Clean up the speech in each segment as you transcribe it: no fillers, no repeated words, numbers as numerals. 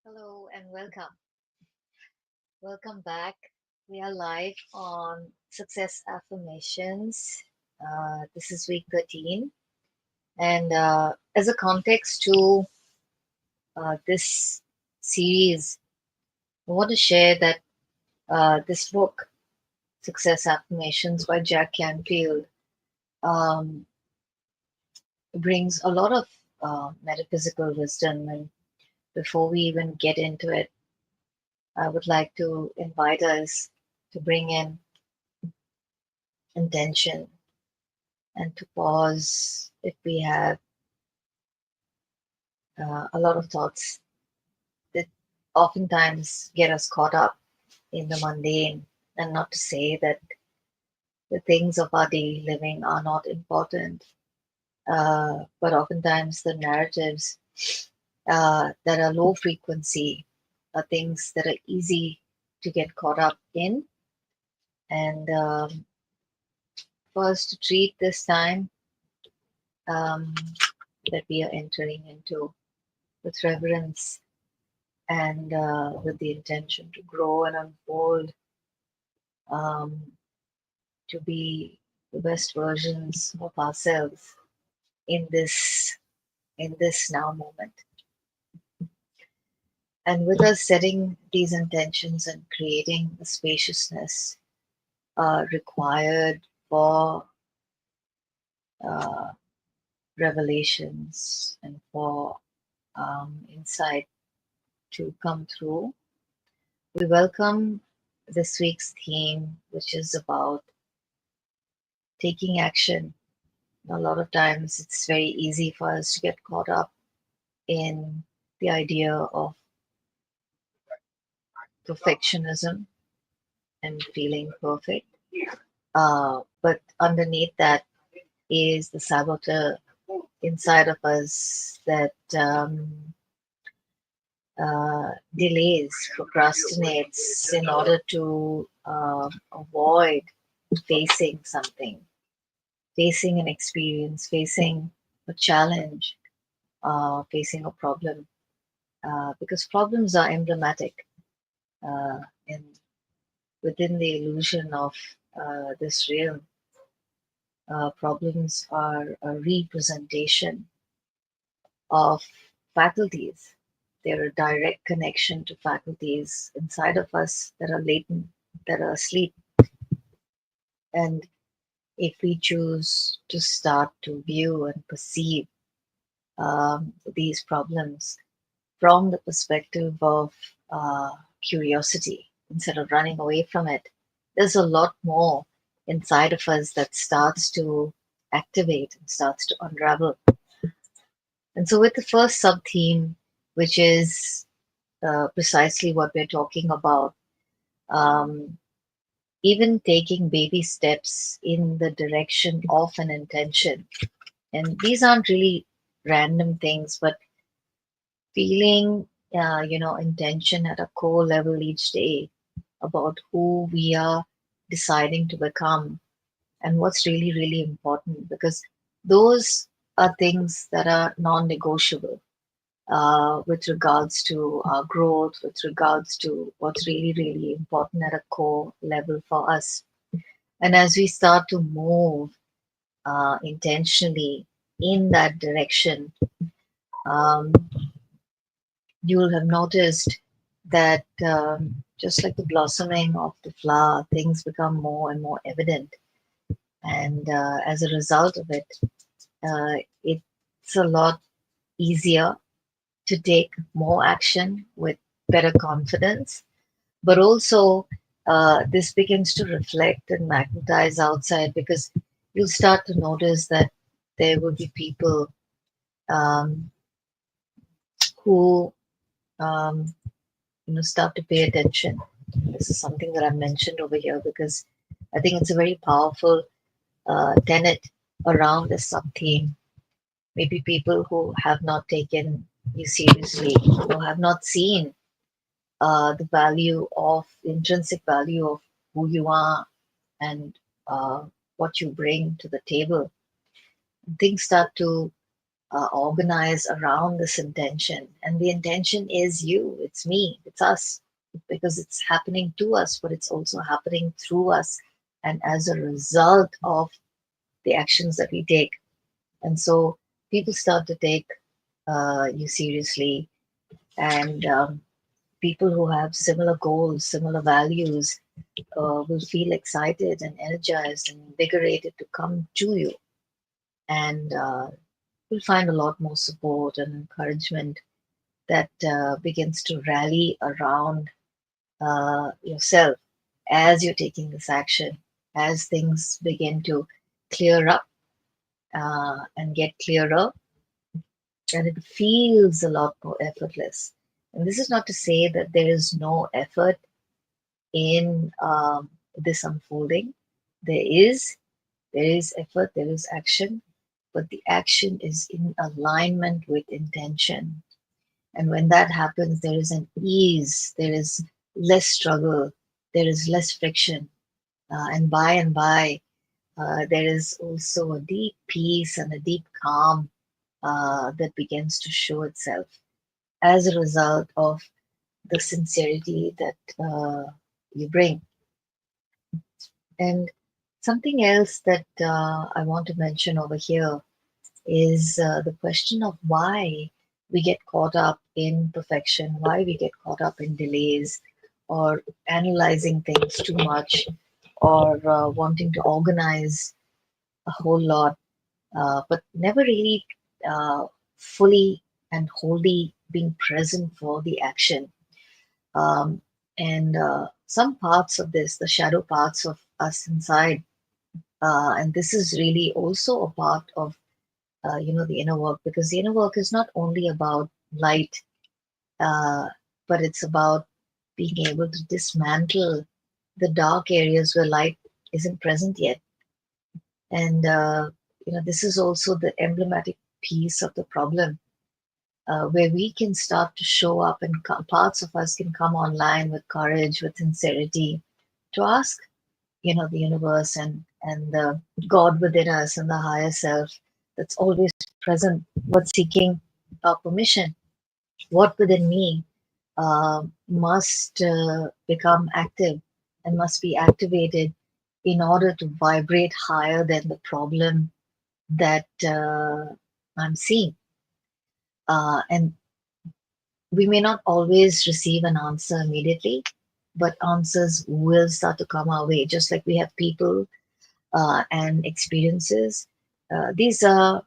Hello and welcome. Welcome back. We are live on Success Affirmations. This is week 13. And as a context to this series, I want to share that this book, Success Affirmations by Jack Canfield, um, brings a lot of metaphysical wisdom. And before we even get into it, I would like to invite us to bring in intention and to pause if we have a lot of thoughts that oftentimes get us caught up in the mundane. And not to say that the things of our daily living are not important, but oftentimes the narratives that are low frequency are things that are easy to get caught up in. And for us to treat this time um, that we are entering into with reverence and with the intention to grow and unfold, um, to be the best versions of ourselves in this now moment. And with us setting these intentions and creating the spaciousness required for uh, revelations and for insight to come through, we welcome this week's theme, which is about taking action. A lot of times it's very easy for us to get caught up in the idea of perfectionism and feeling perfect. But underneath that is the saboteur inside of us that delays, procrastinates in order to avoid facing something, facing an experience, facing a challenge, facing a problem. Because problems are emblematic uh, in within the illusion of this realm. Problems are a representation of faculties. They're a direct connection to faculties inside of us that are latent, that are asleep. And if we choose to start to view and perceive these problems from the perspective of curiosity instead of running away from it, there's a lot more inside of us that starts to activate and starts to unravel. And so, with the first sub theme, which is precisely what we're talking about, um, even taking baby steps in the direction of an intention. And these aren't really random things, but feeling, intention at a core level each day about who we are deciding to become and what's really, really important, because those are things that are non negotiable with regards to our growth, with regards to what's really, really important at a core level for us. And as we start to move intentionally in that direction, um, you'll have noticed that just like the blossoming of the flower, things become more and more evident. And as a result of it, it's a lot easier to take more action with better confidence. But also, this begins to reflect and magnetize outside because you'll start to notice that there will be people um, who um, start to pay attention. This is something that I've mentioned over here because I think it's a very powerful tenet around this sub theme. Maybe people who have not taken you seriously, who have not seen the value of the intrinsic value of who you are and what you bring to the table. Things start to organize around this intention. And the intention is you, it's me, it's us, because it's happening to us, but it's also happening through us and as a result of the actions that we take. And so people start to take you seriously, and people who have similar goals, similar values, will feel excited and energized and invigorated to come to you. And you'll find a lot more support and encouragement that begins to rally around yourself as you're taking this action, as things begin to clear up and get clearer, and it feels a lot more effortless. And this is not to say that there is no effort in this unfolding. There is, there is effort, there is action, but the action is in alignment with intention. And when that happens, there is an ease, there is less struggle, there is less friction. And by, there is also a deep peace and a deep calm that begins to show itself as a result of the sincerity that you bring. And something else that I want to mention over here is the question of why we get caught up in perfection, why we get caught up in delays or analyzing things too much or wanting to organize a whole lot, but never really fully and wholly being present for the action. Um, and some parts of this, the shadow parts of us inside, and this is really also a part of the inner work, because the inner work is not only about light, uh, but it's about being able to dismantle the dark areas where light isn't present yet. And this is also the emblematic piece of the problem, where we can start to show up and parts of us can come online with courage, with sincerity, to ask, the universe and the God within us and the higher self that's always present, what's seeking our permission, what within me must become active and must be activated in order to vibrate higher than the problem that I'm seeing. And we may not always receive an answer immediately, but answers will start to come our way, just like we have people and experiences. These are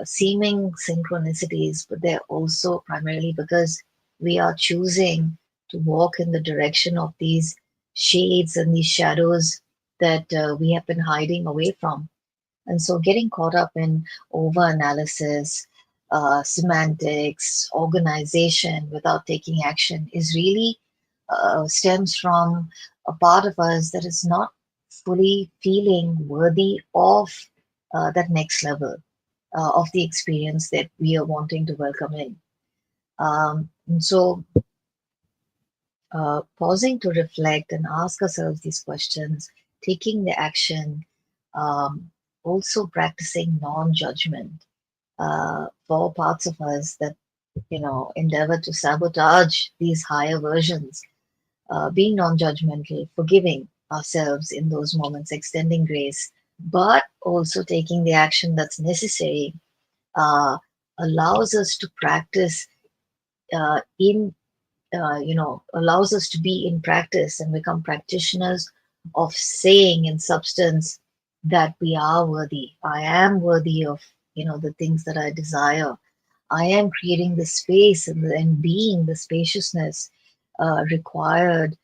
seeming synchronicities, but they're also primarily because we are choosing to walk in the direction of these shades and these shadows that we have been hiding away from. And so getting caught up in over analysis, semantics, organization without taking action is really stems from a part of us that is not fully feeling worthy of that next level of the experience that we are wanting to welcome in. And so pausing to reflect and ask ourselves these questions, taking the action, um, also practicing non-judgment for parts of us that endeavor to sabotage these higher versions, being non-judgmental, forgiving ourselves in those moments, extending grace, but also taking the action that's necessary, uh, allows us to practice in allows us to be in practice and become practitioners of saying in substance that we are worthy. I am worthy of, the things that I desire. I am creating the space and being the spaciousness required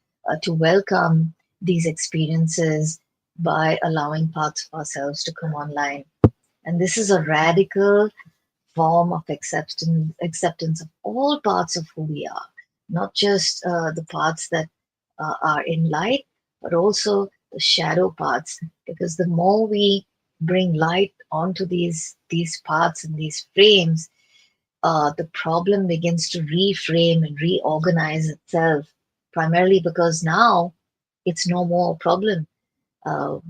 to welcome these experiences by allowing parts of ourselves to come online. And this is a radical form of acceptance of all parts of who we are, not just the parts that are in light, but also the shadow parts. Because the more we bring light onto these parts and these frames, the problem begins to reframe and reorganize itself. Primarily because now it's no more a problem.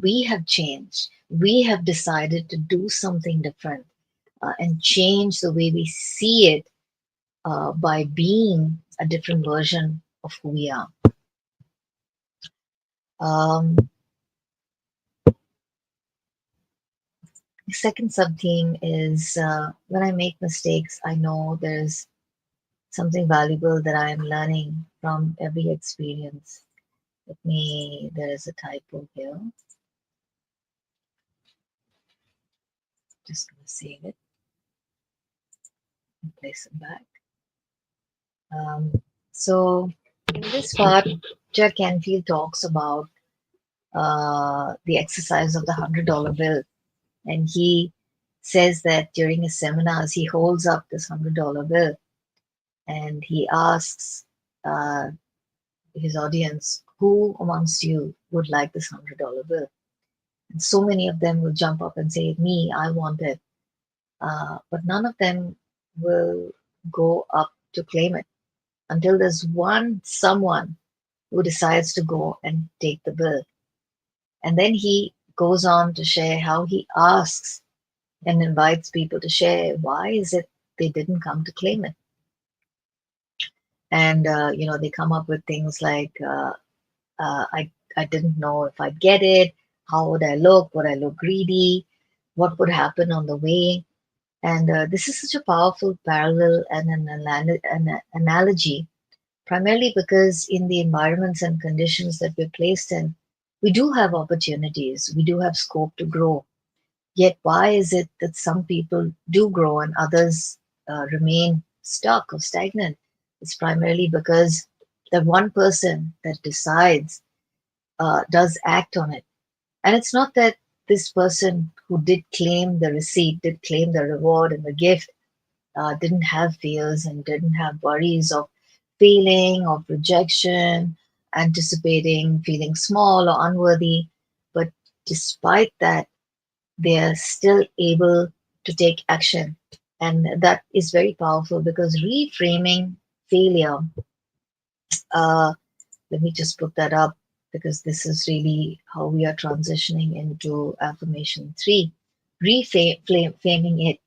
We have changed. We have decided to do something different. and change the way we see it by being a different version of who we are. Um, the second sub theme is when I make mistakes, I know there's something valuable that I am learning from every experience. There is a typo here. Just going to save it and place it back. So, in this part, Jack Canfield talks about the exercise of the $100 bill. And he says that during his seminars, he holds up this $100 bill and he asks uh, his audience, who amongst you would like this $100 bill? And so many of them will jump up and say, me, I want it. But none of them will go up to claim it until there's someone who decides to go and take the bill. And then he goes on to share how he asks and invites people to share why is it they didn't come to claim it. And they come up with things like uh, I I didn't know if I'd get it. How would I look? Would I look greedy? What would happen on the way? And this is such a powerful parallel and an analogy, primarily because in the environments and conditions that we're placed in, we do have opportunities, we do have scope to grow. Yet, why is it that some people do grow and others remain stuck or stagnant? It's primarily because that one person that decides does act on it. And it's not that this person who did claim the receipt, did claim the reward and the gift, didn't have fears and didn't have worries of failing, of rejection, anticipating feeling small or unworthy. But despite that, they are still able to take action. And that is very powerful because reframing failure, uh, let me just put that up because this is really how we are transitioning into affirmation 3. Reframing it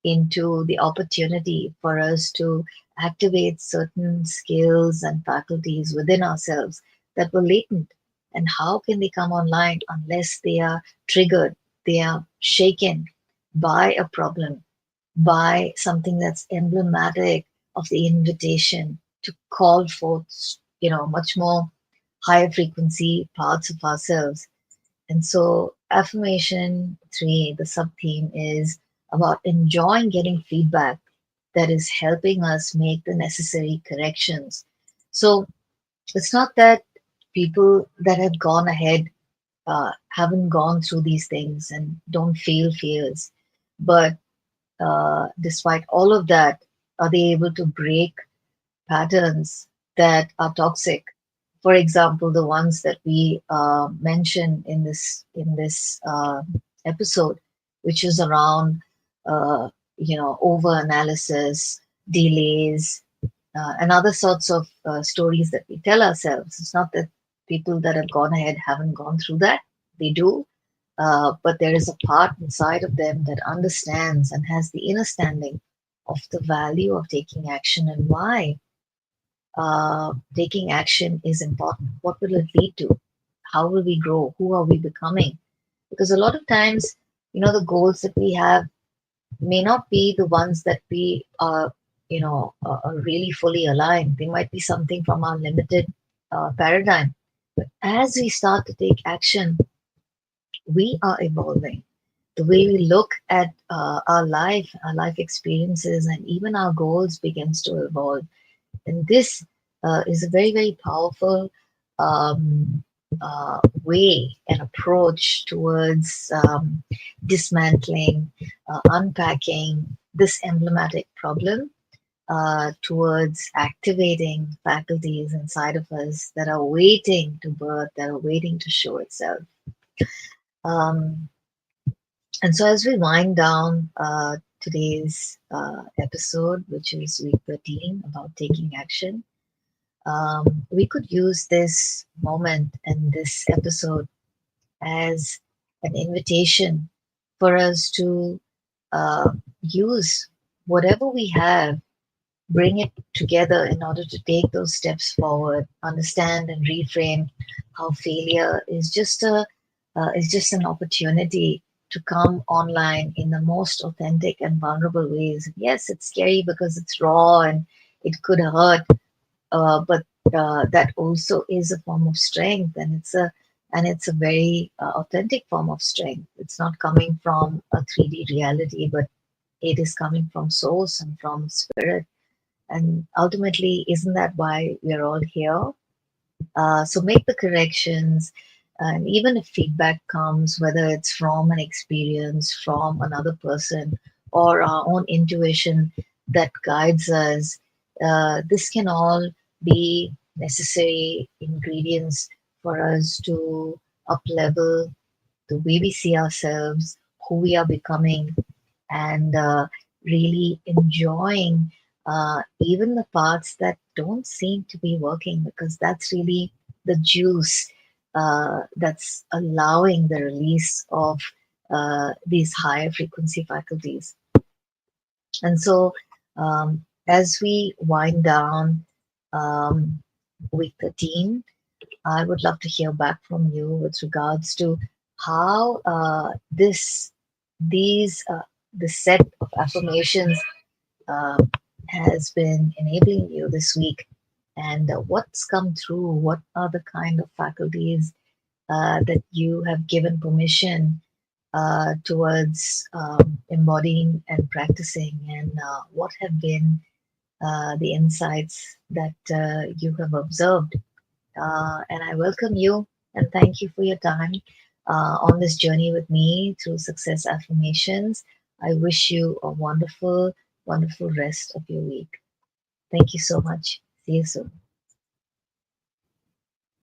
into the opportunity for us to activate certain skills and faculties within ourselves that were latent. And how can they come online unless they are triggered, they are shaken by a problem, by something that's emblematic of the invitation to call forth, much more higher frequency parts of ourselves. And so, affirmation 3, the sub theme is about enjoying getting feedback that is helping us make the necessary corrections. So, it's not that people that have gone ahead haven't gone through these things and don't feel fears, but despite all of that, are they able to break patterns that are toxic? For example, the ones that we mentioned in this episode, which is around over analysis, delays, and other sorts of stories that we tell ourselves. It's not that people that have gone ahead haven't gone through that; they do, but there is a part inside of them that understands and has the inner standing of the value of taking action and why taking action is important. What will it lead to? How will we grow? Who are we becoming? Because a lot of times, the goals that we have may not be the ones that we are really fully aligned. They might be something from our limited paradigm. But as we start to take action, we are evolving. The way we look at our life experiences, and even our goals begins to evolve. And this is a very, very powerful way and approach towards dismantling, unpacking this emblematic problem, towards activating faculties inside of us that are waiting to birth, that are waiting to show itself. Um, and so, as we wind down today's episode, which is week 13 about taking action, we could use this moment and this episode as an invitation for us to uh, use whatever we have, bring it together in order to take those steps forward, understand and reframe how failure is just an opportunity to come online in the most authentic and vulnerable ways. Yes, it's scary because it's raw and it could hurt, but that also is a form of strength, and it's a very authentic form of strength. It's not coming from a 3D reality, but it is coming from source and from spirit. And ultimately, isn't that why we're all here? So make the corrections, and even if feedback comes, whether it's from an experience, from another person, or our own intuition that guides us, this can all be necessary ingredients for us to up level the way we see ourselves, who we are becoming, and really enjoying even the parts that don't seem to be working, because that's really the juice that's allowing the release of these higher frequency faculties. And so, as we wind down um, week 13, I would love to hear back from you with regards to how these this set of affirmations uh, has been enabling you this week, and what's come through. What are the kind of faculties that you have given permission towards embodying and practicing, and what have been the insights that you have observed, and I welcome you and thank you for your time on this journey with me through success affirmations. I wish you a wonderful, wonderful rest of your week. Thank you so much. See you soon.